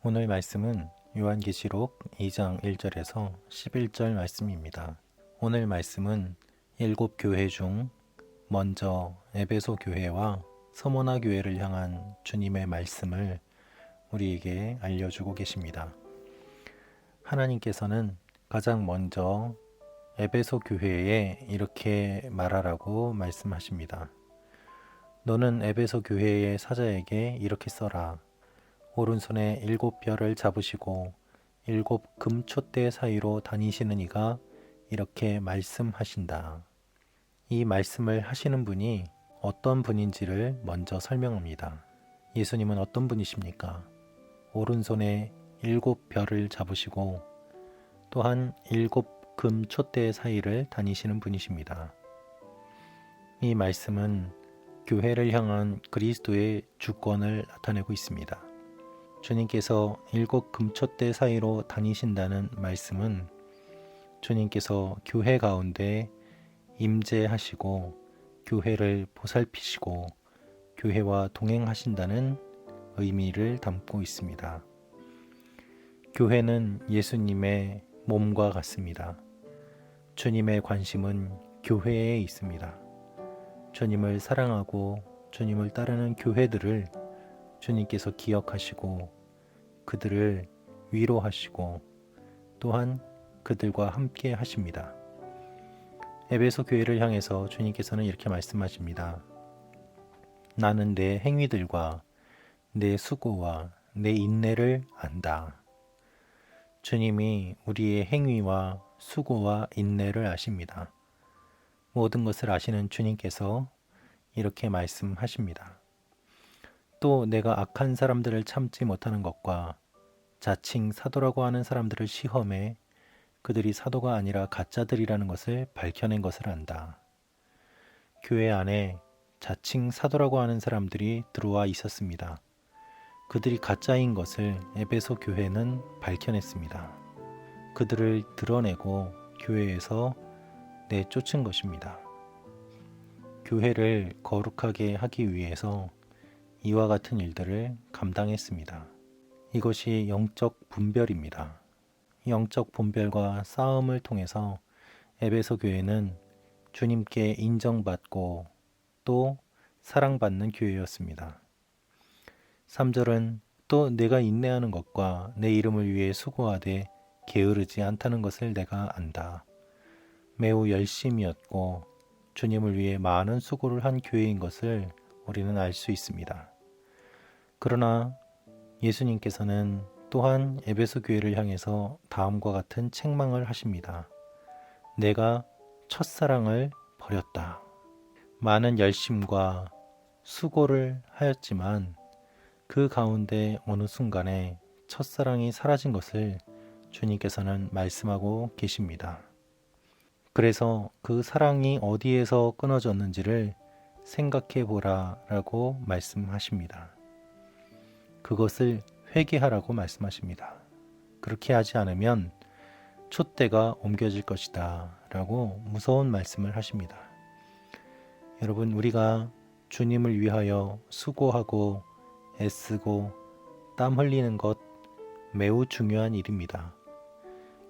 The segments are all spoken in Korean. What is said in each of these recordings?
오늘 말씀은 요한계시록 2장 1절에서 11절 말씀입니다. 오늘 말씀은 7교회 중 먼저 에베소 교회와 서모나 교회를 향한 주님의 말씀을 우리에게 알려주고 계십니다. 하나님께서는 가장 먼저 에베소 교회에 이렇게 말하라고 말씀하십니다. 너는 에베소 교회의 사자에게 이렇게 써라. 오른손에 7별을 잡으시고 7금촛대 사이로 다니시는 이가 이렇게 말씀하신다. 이 말씀을 하시는 분이 어떤 분인지를 먼저 설명합니다. 예수님은 어떤 분이십니까? 오른손에 7별을 잡으시고 또한 7금촛대 사이를 다니시는 분이십니다. 이 말씀은 교회를 향한 그리스도의 주권을 나타내고 있습니다. 주님께서 7금촛대 사이로 다니신다는 말씀은 주님께서 교회 가운데 임재하시고 교회를 보살피시고 교회와 동행하신다는 의미를 담고 있습니다. 교회는 예수님의 몸과 같습니다. 주님의 관심은 교회에 있습니다. 주님을 사랑하고 주님을 따르는 교회들을 주님께서 기억하시고 그들을 위로하시고 또한 그들과 함께 하십니다. 에베소 교회를 향해서 주님께서는 이렇게 말씀하십니다. 나는 내 행위들과 내 수고와 내 인내를 안다. 주님이 우리의 행위와 수고와 인내를 아십니다. 모든 것을 아시는 주님께서 이렇게 말씀하십니다. 또 내가 악한 사람들을 참지 못하는 것과 자칭 사도라고 하는 사람들을 시험해 그들이 사도가 아니라 가짜들이라는 것을 밝혀낸 것을 안다. 교회 안에 자칭 사도라고 하는 사람들이 들어와 있었습니다. 그들이 가짜인 것을 에베소 교회는 밝혀냈습니다. 그들을 드러내고 교회에서 내쫓은 것입니다. 교회를 거룩하게 하기 위해서 이와 같은 일들을 감당했습니다. 이것이 영적 분별입니다. 영적 분별과 싸움을 통해서 에베소 교회는 주님께 인정받고 또 사랑받는 교회였습니다. 3절은 또 내가 인내하는 것과 내 이름을 위해 수고하되 게으르지 않다는 것을 내가 안다. 매우 열심이었고 주님을 위해 많은 수고를 한 교회인 것을 우리는 알 수 있습니다. 그러나 예수님께서는 또한 에베소 교회를 향해서 다음과 같은 책망을 하십니다. 내가 첫사랑을 버렸다. 많은 열심과 수고를 하였지만 그 가운데 어느 순간에 첫사랑이 사라진 것을 주님께서는 말씀하고 계십니다. 그래서 그 사랑이 어디에서 끊어졌는지를 생각해 보라라고 말씀하십니다. 그것을 회개하라고 말씀하십니다. 그렇게 하지 않으면 촛대가 옮겨질 것이다 라고 무서운 말씀을 하십니다. 여러분, 우리가 주님을 위하여 수고하고 애쓰고 땀 흘리는 것 매우 중요한 일입니다.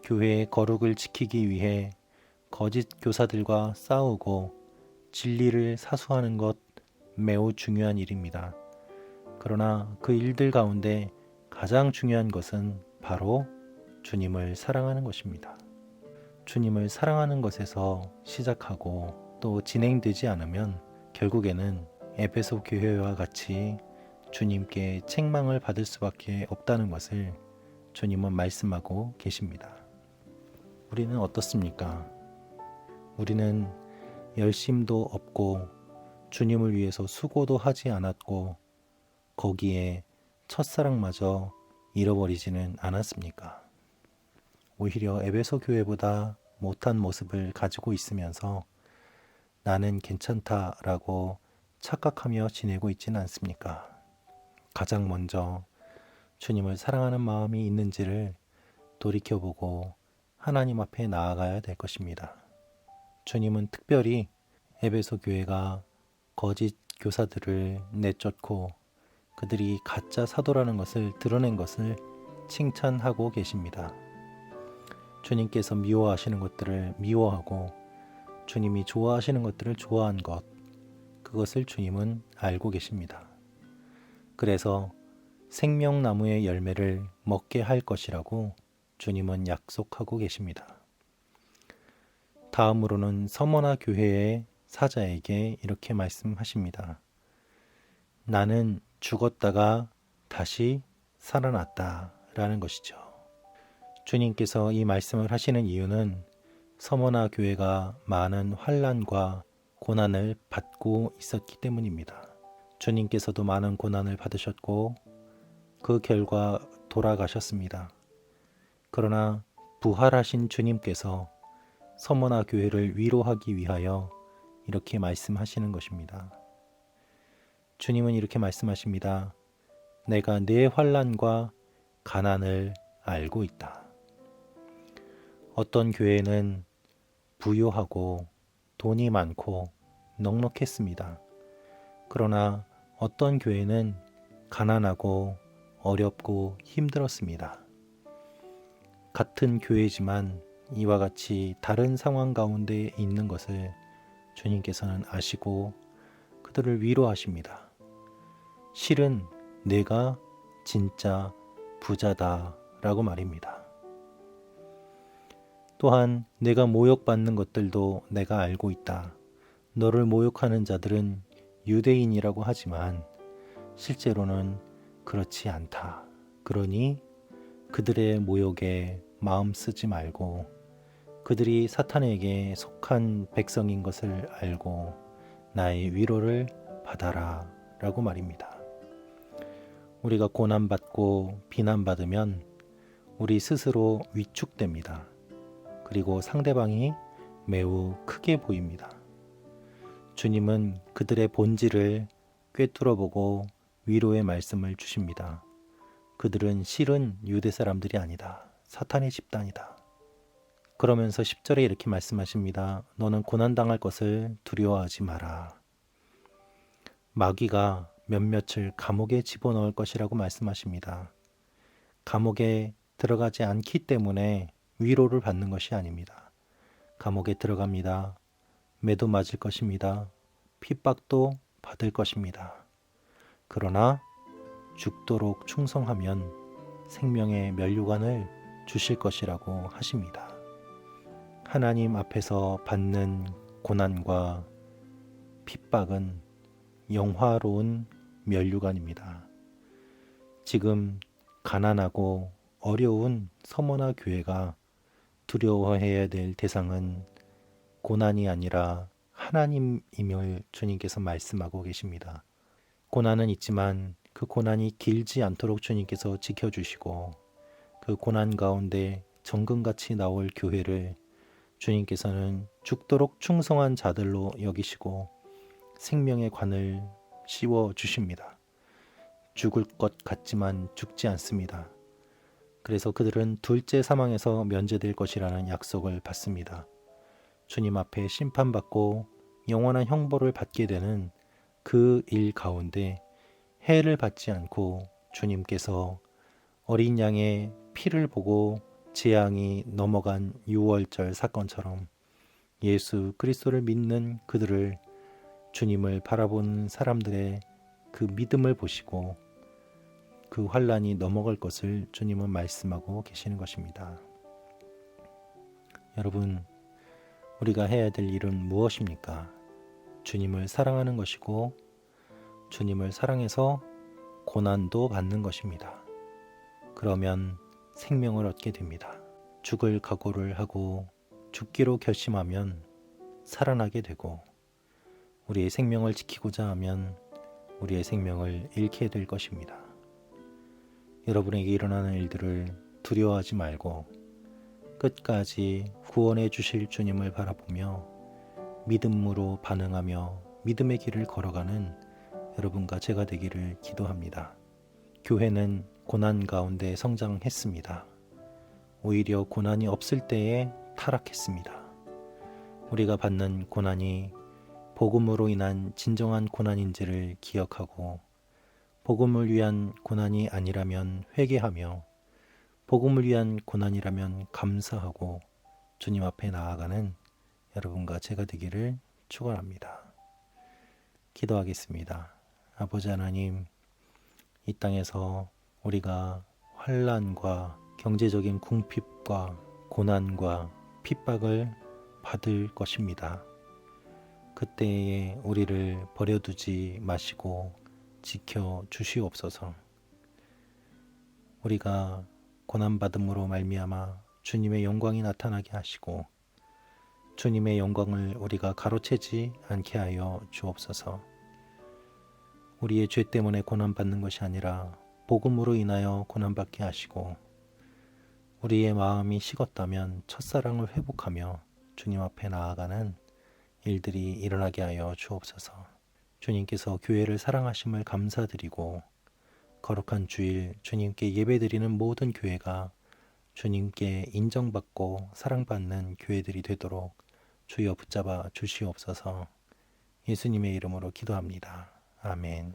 교회의 거룩을 지키기 위해 거짓 교사들과 싸우고 진리를 사수하는 것 매우 중요한 일입니다. 그러나 그 일들 가운데 가장 중요한 것은 바로 주님을 사랑하는 것입니다. 주님을 사랑하는 것에서 시작하고 또 진행되지 않으면 결국에는 에베소 교회와 같이 주님께 책망을 받을 수밖에 없다는 것을 주님은 말씀하고 계십니다. 우리는 어떻습니까? 우리는 열심도 없고 주님을 위해서 수고도 하지 않았고 거기에 첫사랑마저 잃어버리지는 않았습니까? 오히려 에베소 교회보다 못한 모습을 가지고 있으면서 나는 괜찮다라고 착각하며 지내고 있지는 않습니까? 가장 먼저 주님을 사랑하는 마음이 있는지를 돌이켜보고 하나님 앞에 나아가야 될 것입니다. 주님은 특별히 에베소 교회가 거짓 교사들을 내쫓고 그들이 가짜 사도라는 것을 드러낸 것을 칭찬하고 계십니다. 주님께서 미워하시는 것들을 미워하고 주님이 좋아하시는 것들을 좋아한 것, 그것을 주님은 알고 계십니다. 그래서 생명나무의 열매를 먹게 할 것이라고 주님은 약속하고 계십니다. 다음으로는 서머나 교회의 사자에게 이렇게 말씀하십니다. 나는 죽었다가 다시 살아났다 라는 것이죠. 주님께서 이 말씀을 하시는 이유는 서머나 교회가 많은 환난과 고난을 받고 있었기 때문입니다. 주님께서도 많은 고난을 받으셨고 그 결과 돌아가셨습니다. 그러나 부활하신 주님께서 서머나 교회를 위로하기 위하여 이렇게 말씀하시는 것입니다. 주님은 이렇게 말씀하십니다. 내가 네 환난과 가난을 알고 있다. 어떤 교회는 부유하고 돈이 많고 넉넉했습니다. 그러나 어떤 교회는 가난하고 어렵고 힘들었습니다. 같은 교회지만 이와 같이 다른 상황 가운데 있는 것을 주님께서는 아시고 그들을 위로하십니다. 실은 내가 진짜 부자다 라고 말입니다. 또한 내가 모욕받는 것들도 내가 알고 있다. 너를 모욕하는 자들은 유대인이라고 하지만 실제로는 그렇지 않다. 그러니 그들의 모욕에 마음 쓰지 말고 그들이 사탄에게 속한 백성인 것을 알고 나의 위로를 받아라 라고 말입니다. 우리가 고난받고 비난받으면 우리 스스로 위축됩니다. 그리고 상대방이 매우 크게 보입니다. 주님은 그들의 본질을 꿰뚫어보고 위로의 말씀을 주십니다. 그들은 실은 유대 사람들이 아니다. 사탄의 집단이다. 그러면서 10절에 이렇게 말씀하십니다. 너는 고난당할 것을 두려워하지 마라. 마귀가 몇몇을 감옥에 집어넣을 것이라고 말씀하십니다. 감옥에 들어가지 않기 때문에 위로를 받는 것이 아닙니다. 감옥에 들어갑니다. 매도 맞을 것입니다. 핍박도 받을 것입니다. 그러나 죽도록 충성하면 생명의 면류관을 주실 것이라고 하십니다. 하나님 앞에서 받는 고난과 핍박은 영화로운 면류관입니다. 지금 가난하고 어려운 서머나 교회가 두려워해야 될 대상은 고난이 아니라 하나님임을 주님께서 말씀하고 계십니다. 고난은 있지만 그 고난이 길지 않도록 주님께서 지켜주시고 그 고난 가운데 정금같이 나올 교회를 주님께서는 죽도록 충성한 자들로 여기시고 생명의 관을 씌워 주십니다. 죽을 것 같지만 죽지 않습니다. 그래서 그들은 둘째 사망에서 면제될 것이라는 약속을 받습니다. 주님 앞에 심판받고 영원한 형벌을 받게 되는 그 일 가운데 해를 받지 않고 주님께서 어린 양의 피를 보고 재앙이 넘어간 6월절 사건처럼 예수 그리스도를 믿는 그들을 주님을 바라보는 사람들의 그 믿음을 보시고 그 환난이 넘어갈 것을 주님은 말씀하고 계시는 것입니다. 여러분, 우리가 해야 될 일은 무엇입니까? 주님을 사랑하는 것이고 주님을 사랑해서 고난도 받는 것입니다. 그러면 생명을 얻게 됩니다. 죽을 각오를 하고 죽기로 결심하면 살아나게 되고 우리의 생명을 지키고자 하면 우리의 생명을 잃게 될 것입니다. 여러분에게 일어나는 일들을 두려워하지 말고 끝까지 구원해 주실 주님을 바라보며 믿음으로 반응하며 믿음의 길을 걸어가는 여러분과 제가 되기를 기도합니다. 교회는 고난 가운데 성장했습니다. 오히려 고난이 없을 때에 타락했습니다. 우리가 받는 고난이 복음으로 인한 진정한 고난인지를 기억하고 복음을 위한 고난이 아니라면 회개하며 복음을 위한 고난이라면 감사하고 주님 앞에 나아가는 여러분과 제가 되기를 축원합니다. 기도하겠습니다. 아버지 하나님, 이 땅에서 우리가 환난과 경제적인 궁핍과 고난과 핍박을 받을 것입니다. 그때에 우리를 버려두지 마시고 지켜 주시옵소서. 우리가 고난받음으로 말미암아 주님의 영광이 나타나게 하시고 주님의 영광을 우리가 가로채지 않게 하여 주옵소서. 우리의 죄 때문에 고난받는 것이 아니라 복음으로 인하여 고난받게 하시고 우리의 마음이 식었다면 첫사랑을 회복하며 주님 앞에 나아가는 일들이 일어나게 하여 주옵소서. 주님께서 교회를 사랑하심을 감사드리고 거룩한 주일 주님께 예배드리는 모든 교회가 주님께 인정받고 사랑받는 교회들이 되도록 주여 붙잡아 주시옵소서. 예수님의 이름으로 기도합니다. 아멘.